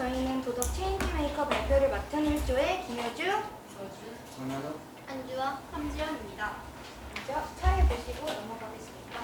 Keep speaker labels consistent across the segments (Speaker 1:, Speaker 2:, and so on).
Speaker 1: 저희는 도덕 체인지메이커 발표를 맡은 1조의 김효주,
Speaker 2: 정현우,
Speaker 3: 안주와 함지연입니다.
Speaker 1: 먼저 차례 보시고 넘어가겠습니다.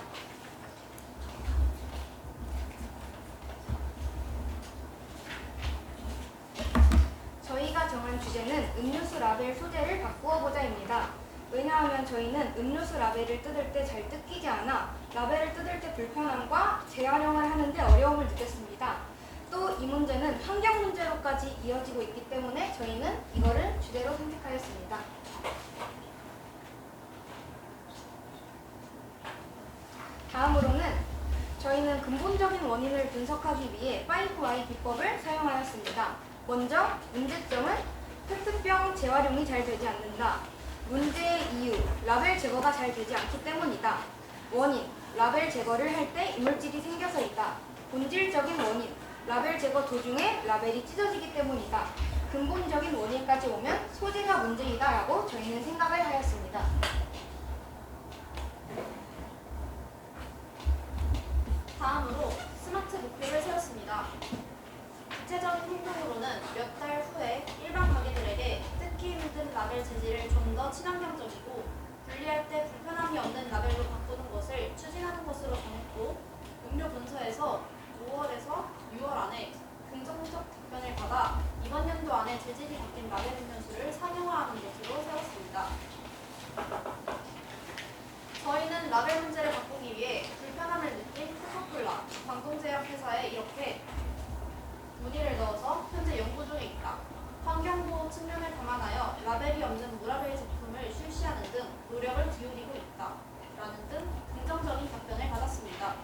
Speaker 1: 저희가 정한 주제는 음료수 라벨 소재를 바꾸어 보자입니다. 왜냐하면 저희는 음료수 라벨을 뜯을 때 잘 뜯기지 않아 라벨을 뜯을 때 불편함과 재활용을 하는데 어려움을 느꼈습니다. 또 이 문제는 환경 문제로까지 이어지고 있기 때문에 저희는 이거를 주제로 선택하였습니다. 다음으로는 저희는 근본적인 원인을 분석하기 위해 5Y 기법을 사용하였습니다. 먼저 문제점은 페트병 재활용이 잘 되지 않는다. 문제의 이유, 라벨 제거가 잘 되지 않기 때문이다. 원인, 라벨 제거를 할 때 이물질이 생겨서이다. 본질적인 원인, 라벨 제거 도중에 라벨이 찢어지기 때문이다. 근본적인 원인까지 오면 소재가 문제이다 라고 저희는 생각을 하였습니다.
Speaker 3: 다음으로 스마트 목표를 세웠습니다. 구체적인 행동으로는 몇 달 후에 일반 가게들에게 뜯기 힘든 라벨 재질을 좀 더 친환경적이고 분리할 때 불편함이 없는 라벨로 바꾸는 것을 추진하는 것으로 정했고, 음료 본사에서 5월에서 6월 안에 긍정적 답변을 받아 이번 연도 안에 재질이 바뀐 라벨 음료수를 상용화하는 것으로 세웠습니다. 저희는 라벨 문제를 바꾸기 위해 불편함을 느낀 코카콜라, 광동제약회사에 이렇게 문의를 넣어서 현재 연구 중에 있다. 환경보호 측면을 감안하여 라벨이 없는 무라벨 제품을 출시하는 등 노력을 기울이고 있다. 라는 등 긍정적인 답변을 받았습니다.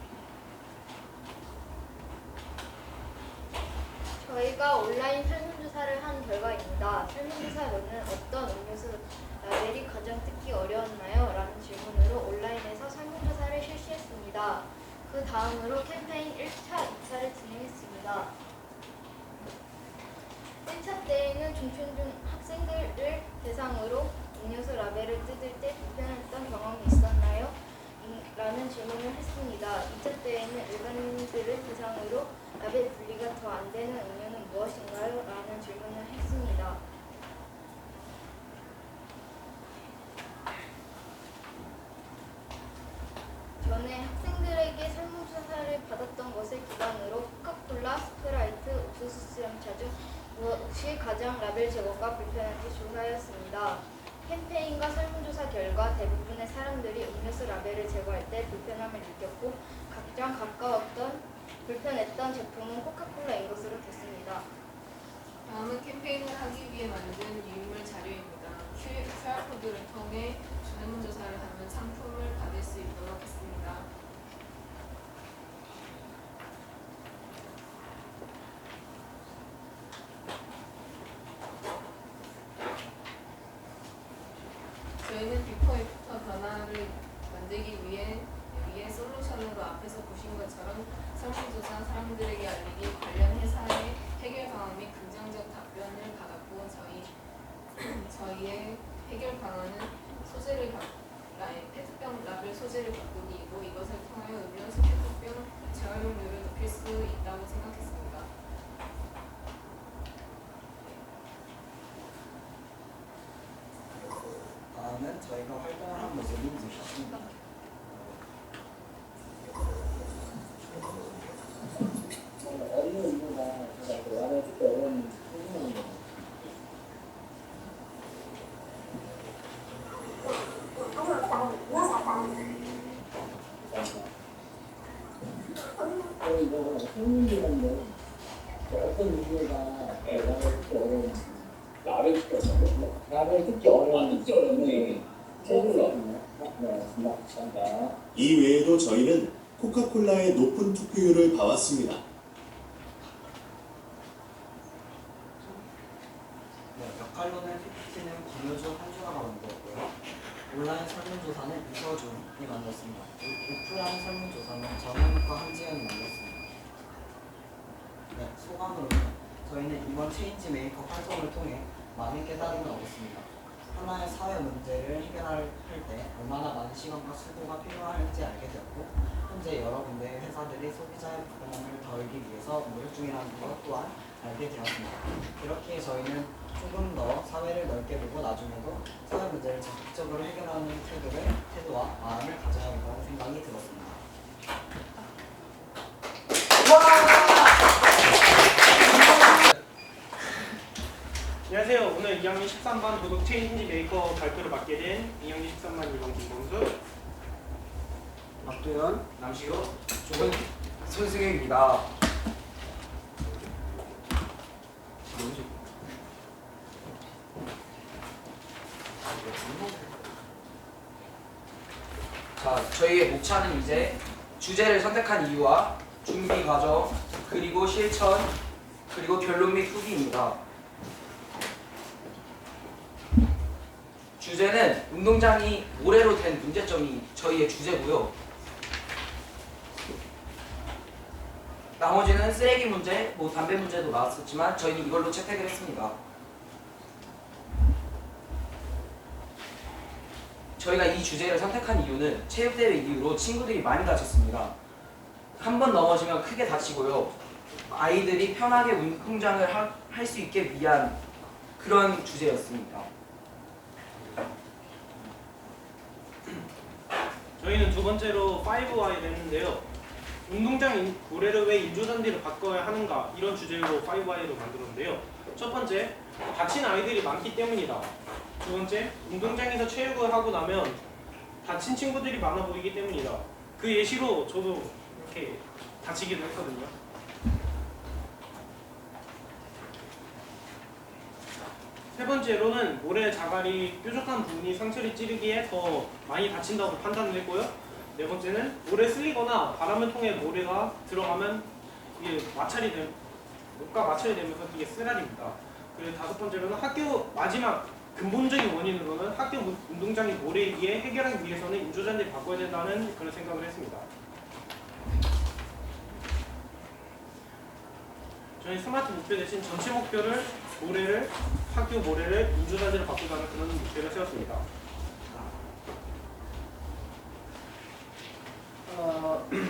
Speaker 4: 저희가 온라인 설문조사를 한 결과입니다. 설문조사로는 어떤 음료수 라벨이 가장 뜯기 어려웠나요? 라는 질문으로 온라인에서 설문조사를 실시했습니다. 그 다음으로 캠페인 1차, 2차를 진행했습니다. 1차 때에는 중촌중 학생들을 대상으로 음료수 라벨을 뜯을 때 불편했던 경험이 있었나요? 라는 질문을 했습니다. 2차 때에는 일반인들을 대상으로 라벨 분리가 더 안 되는 음료는 무엇인가요? 라는 질문을 했습니다. 전에 학생들에게 설문조사를 받았던 것을 기반으로 코카콜라, 스프라이트, 옥수수 수염차 중 무엇이 가장 라벨 제거가 불편한지 조사하였습니다. 캠페인과 설문조사 결과 대부분의 사람들이 음료수 라벨을 제거할 때 불편함을 느꼈고, 가장 불편했던 제품은 코카콜라인 것으로 됐습니다.
Speaker 5: 다음은 캠페인을 하기 위해 만든 유인물 자료입니다. QR코드를 통해 설문조사를 하면 상품을 받을 수 있도록 했습니다. 저희는 비포 애프터 변화를 만들기 위해 솔루션으로 앞에서 보신 것처럼 설문조사 사람들에게 알리기, 관련 회사의 해결 방안 및 긍정적 답변을 받았고, 저희의 해결 방안은 페트병 라벨 소재를 바꾸기이고, 이것을 통하여 음료수 페트병 재활용률을 높일 수 있다고 생각했습니다.
Speaker 2: 다음은 저희가 활동을 한 모습이 있습니다.
Speaker 6: 이 외에도 저희는 코카콜라의 높은 투표율을 봐왔습니다.
Speaker 2: 역할로는 PPT는 김효주, 한준아가 만들었고요. 온라인 설문조사는 이서준이 만들었습니다. 오프라인 설문조사는 정현욱과 함지연이 만들었습니다. 소감으로는 저희는 이번 체인지 메이커 활동을 통해 많은 깨달음을 얻었습니다. 하나의 사회 문제를 해결할 때 얼마나 많은 시간과 수고가 필요할지 알게 되었고, 현재 여러 군데 회사들이 소비자의 부담을 덜기 위해서 노력 중이라는 것 또한 알게 되었습니다. 이렇게 저희는 조금 더 사회를 넓게 보고 나중에도 사회 문제를 적극적으로 해결하는 태도와 마음을 가져야 한다는 생각이 들었습니다.
Speaker 7: 안녕하세요. 오늘 2학년 13반 도덕 체인지 메이커 발표를 맡게 된 2학년 13반 2번 김범수,
Speaker 8: 박도현,
Speaker 7: 남시호,
Speaker 8: 손승현입니다. 자, 저희의 목차는 이제 주제를 선택한 이유와 준비 과정, 그리고 실천, 그리고 결론 및 후기입니다. 주제는 운동장이 모래로 된 문제점이 저희의 주제고요. 나머지는 쓰레기 문제, 담배 문제도 나왔었지만 저희는 이걸로 채택을 했습니다. 저희가 이 주제를 선택한 이유는 체육대회 이후로 친구들이 많이 다쳤습니다. 한 번 넘어지면 크게 다치고요. 아이들이 편하게 운동장을 할 수 있게 위한 그런 주제였습니다.
Speaker 7: 저희는 두 번째로 5Y를 했는데요. 운동장 모래를 왜 인조잔디를 바꿔야 하는가, 이런 주제로 5Y를 만들었는데요. 첫 번째, 다친 아이들이 많기 때문이다. 두 번째, 운동장에서 체육을 하고 나면 다친 친구들이 많아 보이기 때문이다. 그 예시로 저도 이렇게 다치기도 했거든요. 세 번째로는 모래 자갈이 뾰족한 부분이 상처를 찌르기에 더 많이 다친다고 판단을 했고요. 네 번째는 모래 쓸리거나 바람을 통해 모래가 들어가면 이게 목과 마찰이 되면서 이게 쓰라립니다. 그리고 다섯 번째로는 학교 마지막 근본적인 원인으로는 학교 운동장이 모래이기에 해결하기 위해서는 인조잔디를 바꿔야 된다는 그런 생각을 했습니다. 저희 스마트 목표 대신 전체 목표를 학교 모래를 인조잔디로 바꾸자는 그런 목표를 세웠습니다.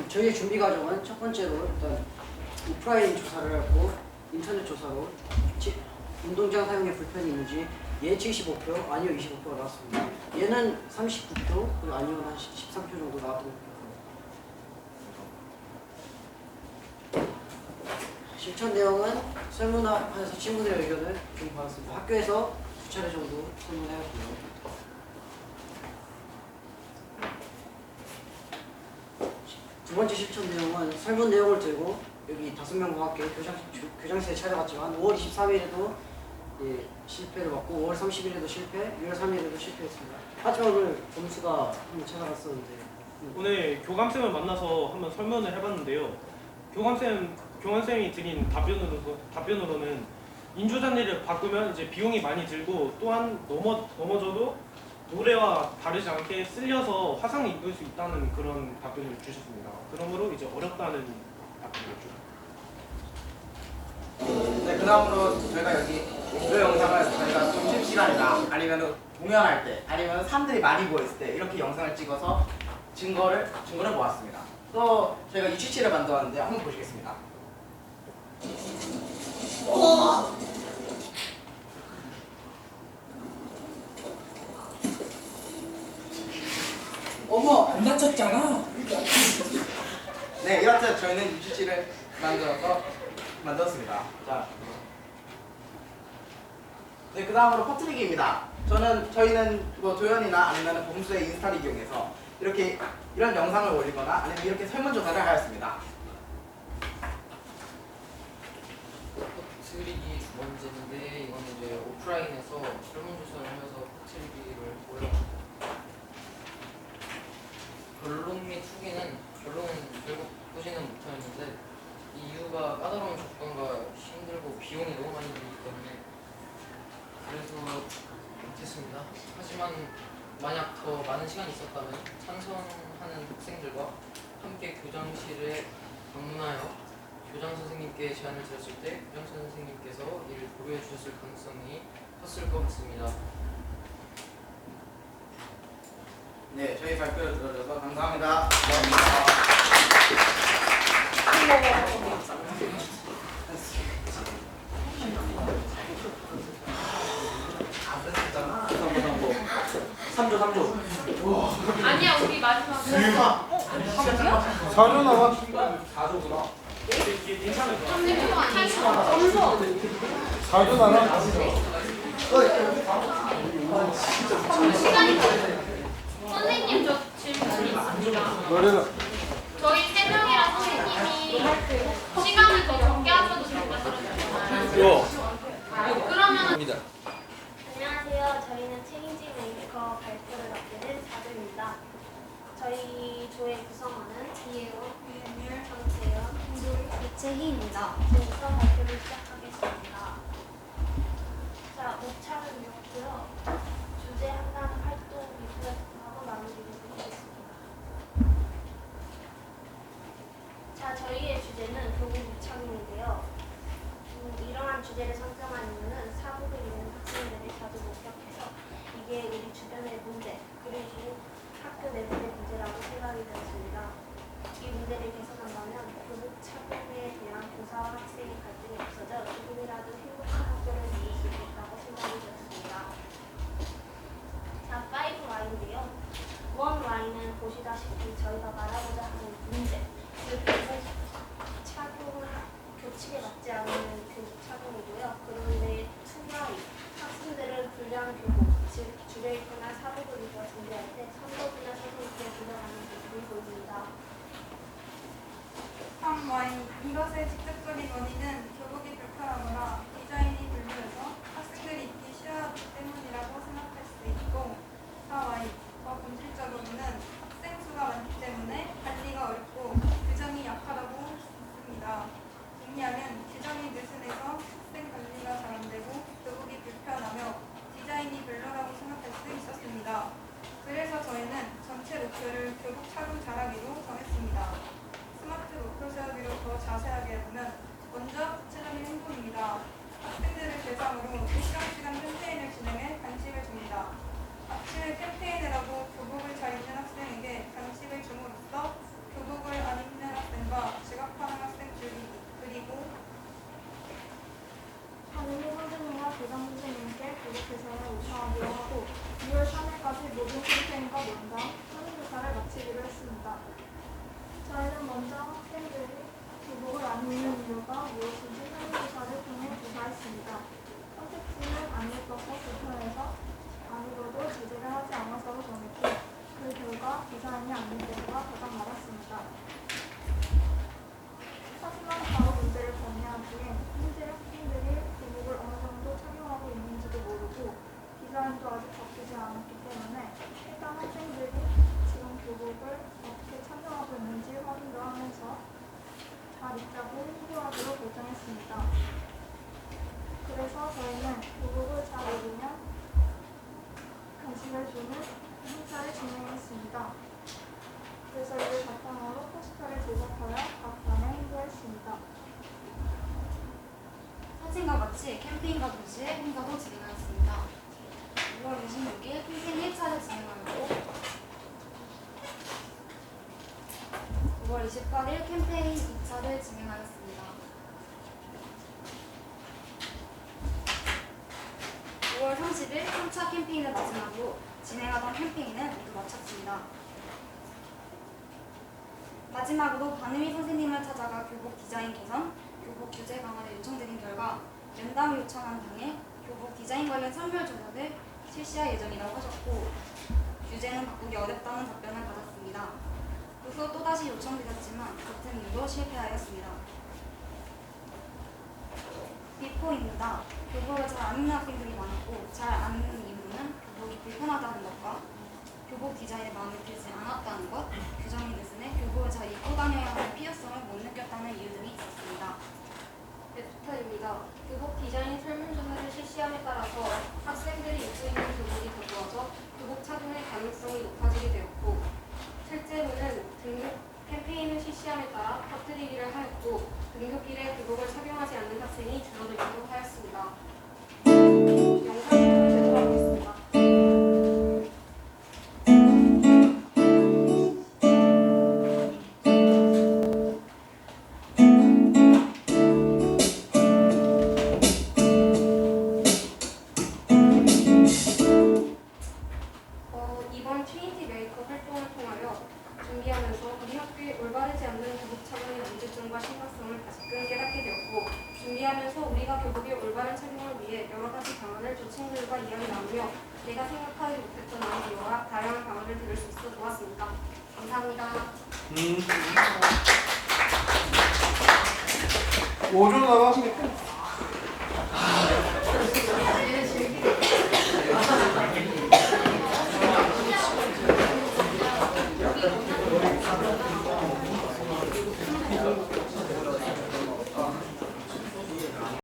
Speaker 8: 저희의 준비 과정은 첫 번째로 일단 오프라인 조사를 하고 인터넷 조사로 운동장 사용에 불편이 있는지 예 75표, 아니요 25표가 나왔습니다. 얘는 39표, 그리고 아니요는 한 13표 정도 나왔던 것 같아요. 실천 내용은 설문화해서 친구들의 의견을 좀 받았습니다. 학교에서 2차례 정도 설문해왔고요. 두 번째 실천 내용은 설문 내용을 들고 여기 5명과 함께 교장실에 찾아갔지만 5월 23일에도 예, 실패를 받고 5월 30일에도 실패, 6월 3일에도 실패했습니다. 하지만 오늘 점수가 한번 찾아갔었는데
Speaker 7: 오늘 교감쌤을 만나서 한번 설문을 해봤는데요. 교감쌤이 드린 답변으로는 인조잔디를 바꾸면 이제 비용이 많이 들고 또한 넘어져도 모래와 다르지 않게 쓸려서 화상을 입을 수 있다는 그런 답변을 주셨습니다. 그러므로 이제 어렵다는 답변이었죠.
Speaker 9: 네, 그 다음으로 저희가 여기 이 영상을 저희가 점심시간이나 아니면 공연할 때 아니면 사람들이 많이 모였을 때 이렇게 영상을 찍어서 증거를 모았습니다. 또 저희가 이 취지를 만들었는데 한번 보시겠습니다.
Speaker 8: 어머 안 다쳤잖아.
Speaker 9: 네, 이렇게 저희는 이 취지를 만들었습니다. 자, 네, 그 다음으로 퍼뜨리기입니다. 저희는 뭐 도연이나 아니면 범수의 인스타를 이용해서 이런 영상을 올리거나 아니면 이렇게 설문조사를 하였습니다.
Speaker 10: 퍼트리기 두 번째인데 이거는 이제 오프라인에서 설문조사를 해서 퍼트리기를 올렸습니다. 결론 및 후기는 결론은 결국 보지는 못하였는데 이유가 까다로운 조건과 힘들고 비용이 너무 많이 들기 때문에 그래서 못했습니다. 하지만 만약 더 많은 시간이 있었다면 찬성하는 학생들과 함께 교장실에 방문하여 교장 선생님께 제안을 드렸을 때 교장 선생님께서 이를 고려해 주셨을 가능성이 컸을 것 같습니다.
Speaker 9: 네, 저희 발표를 들어줘서 감사합니다.
Speaker 5: 아니야 우리 마지막.
Speaker 11: 사료 나와.
Speaker 7: 괜찮을 것 같아.
Speaker 11: 사료 나와.
Speaker 3: 선생님 저 질문이 있습니다.
Speaker 11: 노래가.
Speaker 3: 저희 세 명이랑 선생님이 시간을 더 적게 하셔도 될 것 같아요. 그러면
Speaker 12: 안녕하세요. 저희는 책임질 앵커 발표를 맡게 사주입니다. 저희 조의 구성원은 이혜원, 유현율, 정채연, 이채희입니다. 지금부터 발표를 시작하겠습니다. 자, 목차는이었고요. 주제 한강 활동 리플렉트하고 마무리를 드리겠습니다. 자, 저희의 주제는 교복 목차인데요. 이러한 주제를 선정한 이유는 사고를 이루는 학생들을 자주 목격해서 이게 우리 주변의 문제 그리고 학교 내부의 문제라고 생각이 되었습니다. 이 문제를 개선한다면 교복 착용에 대한 교사와 학생의 갈등이 없어져 조금이라도 행복한 학교를 이룰 수 있겠다고 생각이 되었습니다. 자, 5Y인데요. 1Y는 보시다시피 저희가 말하고자 하는 문제 즉 교칙에 맞지 않는 교복 착용이고요. 그런데 2Y 학생들은 불량 교복, 즉 줄여 입거나 사복을 입어 준비할 때 선생이나 선생님께 불려가는 모습을 보입니다.
Speaker 1: 3Y 이것의 직접적인 원인은 교복이 불편하거나 디자인이 불편해서 학생들이 입기 싫어하기 때문이라고 생각할 수 있고 4Y 더 본질적으로는 학생 수가 많기 때문에 관리가 어렵고 규정이 약하다고 있습니다. 왜냐하면 규정이 느슨해서 학생 관리가 잘 안되고 교복이 불편하며 디자인이 별로라고 생각할 수 있었습니다. 그래서 저희는 전체 목표를 교복 착용 잘하기로 정했습니다. 스마트 목표 세우기로 더 자세하게 해보면 먼저 구체적인 행동입니다. 학생들을 대상으로 일정시간 캠페인을 진행해 간식을 줍니다. 아침에 캠페인을 하고 교복을 잘 입는 학생에게 간식을 줌으로써 교복을 안 입는 학생과 지각하는 학생 줄이기 그리고
Speaker 12: 담임 선생님과 교장 선생님께 교복 개선을 요청하기로 하고 6월 3일까지 모든 캠페인과 면담, 설문조사를 마치기로 했습니다. 저희는 먼저 학생들이 교복을 안 입는 이유가 무엇인지 설문조사를 통해 조사했습니다. 선택지는 안 입어서 불편해서 안 입어도 제재를 하지 않아서로 정했고 그 결과 디자인이 안 입는 경우가 가장 많았습니다. 하지만 바로 문제를 정리한 뒤에 현재 학생들이 교복을 어느 정도 착용하고 있는지도 모르고 디자인도 아직 바뀌지 않았기 때문에 일단 학생들이 지금 교복을 어떻게 착용하고 있는지 확인도 하면서 잘 입자고 홍보하기로 결정했습니다. 그래서 저희는 교복을 잘 입으면 간식을 주는 행사를 진행했습니다. 그래서 이를 바탕으로 포스터를 제작하여 각 반에 홍보했습니다.
Speaker 1: 사진과 같이 캠페인과 동시에 행사도 진행하였습니다. 6월 26일 캠페인 1차를 진행하였고 9월 28일 캠페인 2차를 진행하였습니다. 5월 30일 3차 캠페인을 마지막으로 진행하던 캠페인은 모두 마쳤습니다. 마지막으로 반의미 선생님을 찾아가 교복 디자인 개선, 교복 규제 강화를 요청드린 결과 면담 요청한 당에 교복 디자인 관련 선별 조사를 실시할 예정이라고 하셨고 규제는 바꾸기 어렵다는 답변을 받았습니다. 그 후 또다시 요청드렸지만 같은 이유로 실패하였습니다. 비포입니다. 교복을 잘 안 입는 학생들이 많았고 잘 안 입는 이유는 교복이 불편하다는 것과 교복 디자인에 마음에 들지 않았다는 것, 규정이 느슨해 교복을 잘 입고 다녀야 하는 필요성을 못 느꼈다는 이유 등이 있었습니다.
Speaker 3: 애프터입니다. 교복 디자인 설문조사를 실시함에 따라서 학생들이 입고 있는 교복이 더 좋아져 교복 착용의 가능성이 높아지게 되었고 실제로는 등교 캠페인을 실시함에 따라 퍼뜨리기를 하였고 등교길에 교복을 착용하지 않는 학생이 줄어들기도 하였습니다. 영상을 제출하겠습니다.
Speaker 1: 이유와 심각성을 다시금 깨닫게 되었고 준비하면서 우리가 교복의 올바른 착용을 위해 여러 가지 방안을 조친들과 이야기 나누며 내가 생각하지 못했던 아이디어와 다양한 방안을 들을 수 있어 좋았습니다. 감사합니다.
Speaker 11: 5조 나가시니까